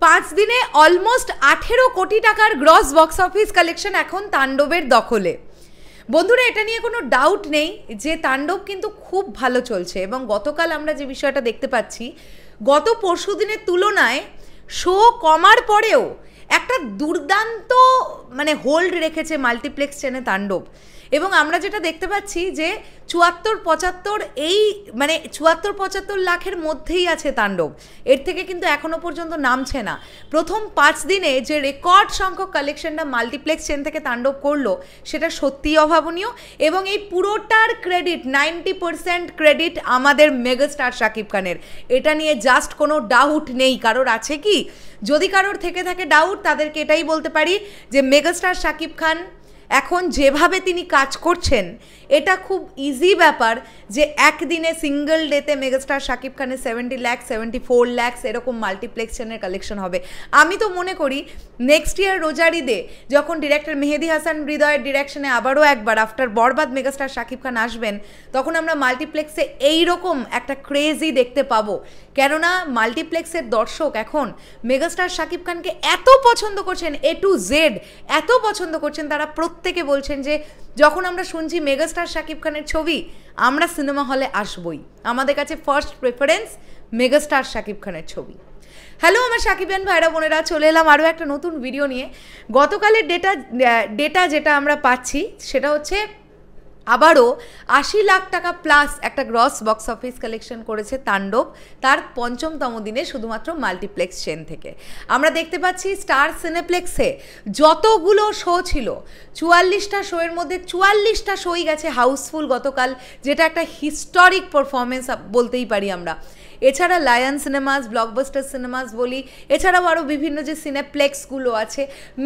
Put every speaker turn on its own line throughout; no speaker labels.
5 দিনে অলমোস্ট 18 কোটি টাকার গ্রস বক্স অফিস কালেকশন এখন তাণ্ডবের দখলে। বন্ধুরা, এটা নিয়ে কোনো ডাউট নেই যে তাণ্ডব কিন্তু খুব ভালো চলছে, এবং গতকাল আমরা যে বিষয়টা দেখতে পাচ্ছি, গত পরশু দিনের তুলনায় শো কমার পরেও একটা দুর্দান্ত হোল্ড রেখেছে মাল্টিপ্লেক্স চেনে তাণ্ডব। এবং আমরা যেটা দেখতে পাচ্ছি যে 74-75 এই 74-75 লাখের মধ্যেই আছে তাণ্ডব, এর থেকে কিন্তু এখনও পর্যন্ত নামছে না। প্রথম 5 দিনে যে রেকর্ড সংখ্যক কালেকশনটা মাল্টিপ্লেক্স চেন থেকে তাণ্ডব করলো, সেটা সত্যিই অভাবনীয়। এবং এই পুরোটার ক্রেডিট 90% ক্রেডিট আমাদের মেগাস্টার শাকিব খানের। এটা নিয়ে জাস্ট কোনো ডাউট নেই। কারোর আছে কি? যদি কারোর থেকে থাকে ডাউট, তাদেরকে এটাই বলতে পারি যে মেগাস্টার শাকিব খান এখন যেভাবে তিনি কাজ করছেন, এটা খুব ইজি ব্যাপার যে একদিনে সিঙ্গল ডেতে মেগাস্টার শাকিব খানের 70 লাখ 74 লাখ এরকম মাল্টিপ্লেক্স চেনের কালেকশন হবে। আমি তো মনে করি নেক্সট ইয়ার রোজার ঈদে যখন ডিরেক্টর মেহেদি হাসান হৃদয়ের ডিরেকশনে আবারও একবার আফটার বরবাদ মেগাস্টার শাকিব খান আসবেন, তখন আমরা মাল্টিপ্লেক্সে এইরকম একটা ক্রেজি দেখতে পাবো। কেননা মাল্টিপ্লেক্সের দর্শক এখন মেগাস্টার শাকিব খানকে এত পছন্দ করছেন, A to Z এত পছন্দ করছেন, তারা প্রত্যেকে বলছেন যে যখন আমরা শুনছি মেগাস্টার শাকিব খানের ছবি, আমরা সিনেমা হলে আসবই। আমাদের কাছে ফার্স্ট প্রেফারেন্স মেগাস্টার শাকিব খানের ছবি। হ্যালো আমার শাকিবিয়ান ভাইরা বোনেরা, চলে এলাম আরও একটা নতুন ভিডিও নিয়ে। গতকালের ডেটা যেটা আমরা পাচ্ছি সেটা হচ্ছে আবারও 80 লাখ টাকা প্লাস একটা গ্রস বক্স অফিস কালেকশন করেছে তাণ্ডব তার ৫ম দিনে শুধুমাত্র মাল্টিপ্লেক্স চেন থেকে। আমরা দেখতে পাচ্ছি স্টার সিনেপ্লেক্সে যতগুলো শো ছিল, 44টা শোয়ের মধ্যে 44টা শোই গেছে হাউসফুল গতকাল, যেটা একটা হিস্টোরিক পারফরমেন্স বলতেই পারি আমরা। এছাড়া লায়ন সিনেমাস, ব্লকবাস্টার সিনেমাস বলি, এছাড়াও আরও বিভিন্ন যে সিনেপ্লেক্সগুলো আছে,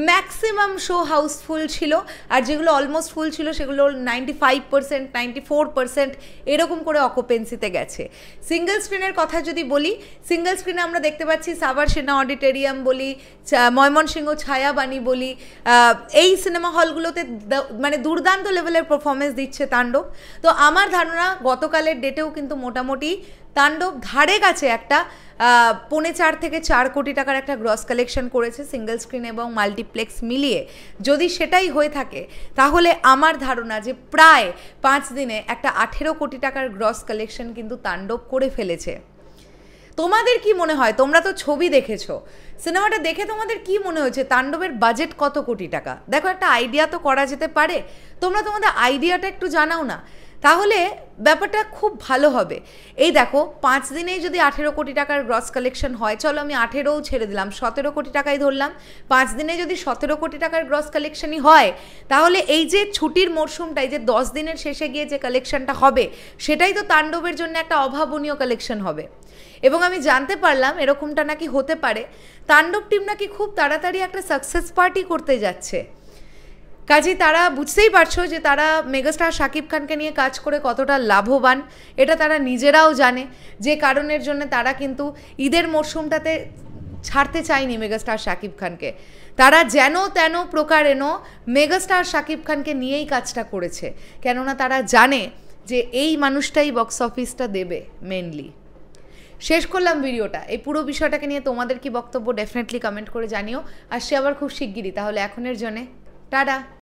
ম্যাক্সিমাম শো হাউসফুল ছিল। আর যেগুলো অলমোস্ট ফুল ছিল সেগুলো 95%, 94% এরকম করে অকুপেন্সিতে গেছে। সিঙ্গেল স্ক্রিনের কথা যদি বলি, সিঙ্গেল স্ক্রিনে আমরা দেখতে পাচ্ছি সাভার সেনা অডিটোরিয়াম বলি, ময়মনসিংহ ছায়াবাণী বলি, এই সিনেমা হলগুলোতে দুর্দান্ত লেভেলের পারফরমেন্স দিচ্ছে তাণ্ডব। তো আমার ধারণা গতকালের ডেটেও কিন্তু মোটামুটি তাণ্ডব ধারে কাছে একটা 4.5 থেকে 4 কোটি টাকার একটা গ্রস কালেকশন করেছে সিঙ্গেল স্ক্রিন এবং মাল্টিপ্লেক্স মিলিয়ে। যদি সেটাই হয়ে থাকে তাহলে আমার ধারণা যে প্রায় 5 দিনে একটা 18 কোটি টাকার গ্রস কালেকশন কিন্তু তাণ্ডব করে ফেলেছে। তোমাদের কি মনে হয়? তোমরা তো ছবি দেখেছো, সিনেমাটা দেখে তোমাদের কি মনে হয়েছে? তাণ্ডবের বাজেট কত কোটি টাকা? দেখো, একটা আইডিয়া তো করা যেতে পারে। তোমরা তোমাদের আইডিয়াটা একটু জানাও না, তাহলে ব্যাপারটা খুব ভালো হবে। এই দেখো, 5 দিনেই যদি 18 কোটি টাকার গ্রস কালেকশন হয়, চলো আমি 18ও ছেড়ে দিলাম, 17 কোটি টাকাই ধরলাম। 5 দিনে যদি 17 কোটি টাকার গ্রস কালেকশনই হয়, তাহলে এই যে ছুটির মরশুমটা, এই যে 10 দিনের শেষে গিয়ে যে কালেকশনটা হবে, সেটাই তো তাণ্ডবের জন্য একটা অভাবনীয় কালেকশন হবে। এবং আমি জানতে পারলাম এরকমটা নাকি হতে পারে, তাণ্ডব টিম নাকি খুব তাড়াতাড়ি একটা সাকসেস পার্টি করতে যাচ্ছে। কাজেই তারা বুঝতেই পারছো যে তারা মেগাস্টার শাকিব খানকে নিয়ে কাজ করে কতটা লাভবান, এটা তারা নিজেরাও জানে। যে কারণের জন্য তারা কিন্তু ঈদের মরশুমটাতে ছাড়তে চায়নি মেগাস্টার শাকিব খানকে। তারা যেন তেন প্রকারেণ মেগাস্টার শাকিব খানকে নিয়েই কাজটা করেছে, কেননা তারা জানে যে এই মানুষটাই বক্স অফিসটা দেবে মেনলি। শেষ করলাম ভিডিওটা। এই পুরো বিষয়টাকে নিয়ে তোমাদের কি বক্তব্য ডেফিনেটলি কমেন্ট করে জানিও। আসছি আবার খুব শিগগিরই। তাহলে এখনের জন্যে টাটা।